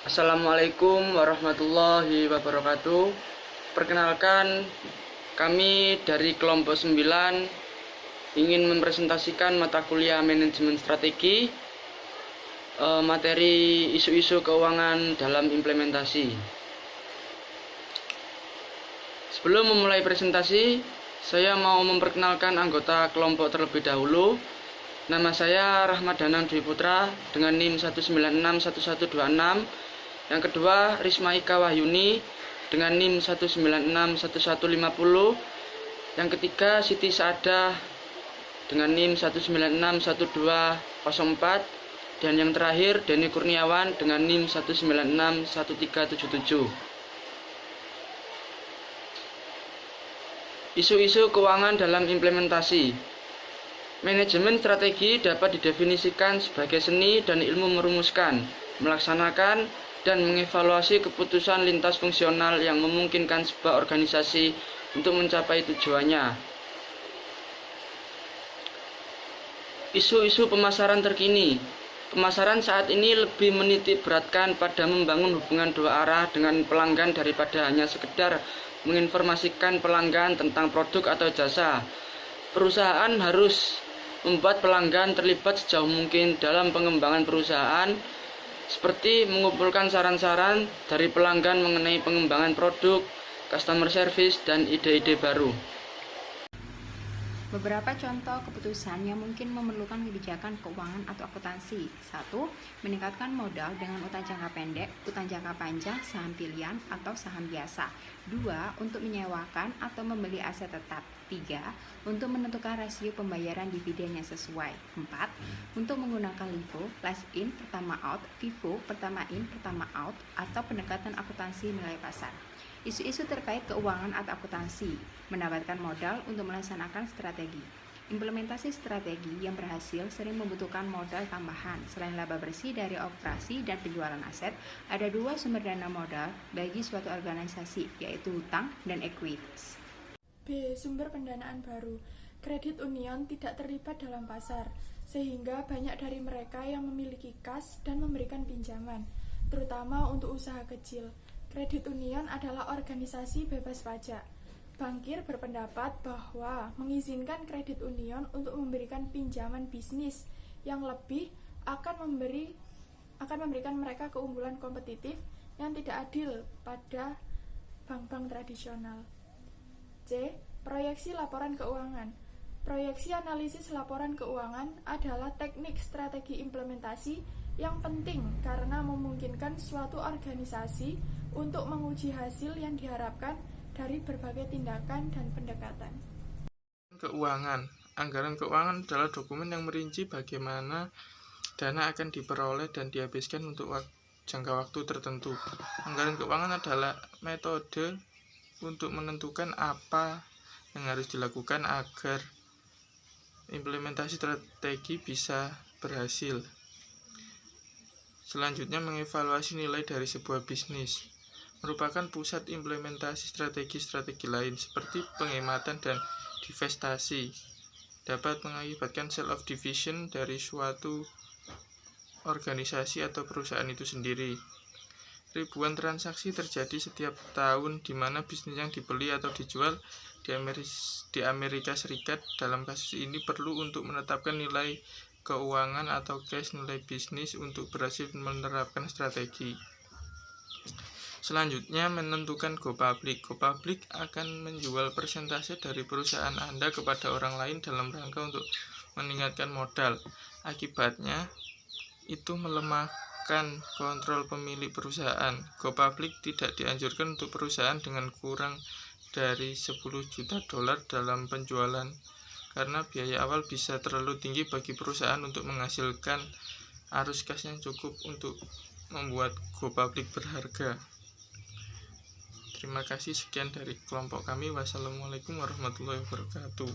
Assalamualaikum warahmatullahi wabarakatuh. Perkenalkan, kami dari kelompok 9 ingin mempresentasikan mata kuliah manajemen strategi, materi isu-isu keuangan dalam implementasi. Sebelum memulai presentasi, saya mau memperkenalkan anggota kelompok terlebih dahulu. Nama saya Rahmat Danang Dwi Putra dengan NIM 1961126. Yang kedua, Risma Ika Wahyuni dengan NIM 1961150. Yang ketiga, Siti Saadah dengan NIM 1961204. Dan yang terakhir, Denny Kurniawan dengan NIM 1961377. Isu-isu keuangan dalam implementasi. Manajemen strategi dapat didefinisikan sebagai seni dan ilmu merumuskan, melaksanakan, dan mengevaluasi keputusan lintas fungsional yang memungkinkan sebuah organisasi untuk mencapai tujuannya. Isu-isu pemasaran terkini. Pemasaran saat ini lebih menitik beratkan pada membangun hubungan dua arah dengan pelanggan daripada hanya sekedar menginformasikan pelanggan tentang produk atau jasa. Perusahaan harus membuat pelanggan terlibat sejauh mungkin dalam pengembangan perusahaan, seperti mengumpulkan saran-saran dari pelanggan mengenai pengembangan produk, customer service, dan ide-ide baru. Beberapa contoh keputusan yang mungkin memerlukan kebijakan keuangan atau akuntansi. 1. Meningkatkan modal dengan utang jangka pendek, utang jangka panjang, saham pilihan, atau saham biasa. 2. Untuk menyewakan atau membeli aset tetap. 3. Untuk menentukan rasio pembayaran dividen yang sesuai. 4. Untuk menggunakan LIFO, last in, pertama out, FIFO, pertama in, pertama out, atau pendekatan akuntansi nilai pasar. Isu-isu terkait keuangan atau akuntansi, mendapatkan modal untuk melaksanakan strategi. Implementasi strategi yang berhasil sering membutuhkan modal tambahan. Selain laba bersih dari operasi dan penjualan aset, ada dua sumber dana modal bagi suatu organisasi, yaitu hutang dan ekuitas. B. Sumber pendanaan baru. Kredit union tidak terlibat dalam pasar, sehingga banyak dari mereka yang memiliki kas dan memberikan pinjaman, terutama untuk usaha kecil. Kredit union adalah organisasi bebas pajak. Bankir berpendapat bahwa mengizinkan kredit union untuk memberikan pinjaman bisnis yang lebih akan memberikan mereka keunggulan kompetitif yang tidak adil pada bank-bank tradisional. C. Proyeksi laporan keuangan. Proyeksi analisis laporan keuangan adalah teknik strategi implementasi yang penting karena memungkinkan suatu organisasi untuk menguji hasil yang diharapkan dari berbagai tindakan dan pendekatan. Keuangan. Anggaran keuangan adalah dokumen yang merinci bagaimana dana akan diperoleh dan dihabiskan untuk jangka waktu tertentu. Anggaran keuangan adalah metode untuk menentukan apa yang harus dilakukan agar implementasi strategi bisa berhasil. Selanjutnya, mengevaluasi nilai dari sebuah bisnis. Merupakan pusat implementasi strategi-strategi lain seperti penghematan dan divestasi. Dapat mengakibatkan sale of division dari suatu organisasi atau perusahaan itu sendiri. Ribuan transaksi terjadi setiap tahun di mana bisnis yang dibeli atau dijual di Amerika Serikat dalam kasus ini perlu untuk menetapkan nilai keuangan atau cash nilai bisnis untuk berhasil menerapkan strategi. Selanjutnya, menentukan go public. Go public akan menjual persentase dari perusahaan Anda kepada orang lain dalam rangka untuk meningkatkan modal. Akibatnya, itu melemahkan kontrol pemilik perusahaan. Go public tidak dianjurkan untuk perusahaan dengan kurang dari 10 juta dolar dalam penjualan, karena biaya awal bisa terlalu tinggi bagi perusahaan untuk menghasilkan arus kas yang cukup untuk membuat go public berharga. Terima kasih, sekian dari kelompok kami. Wassalamualaikum warahmatullahi wabarakatuh.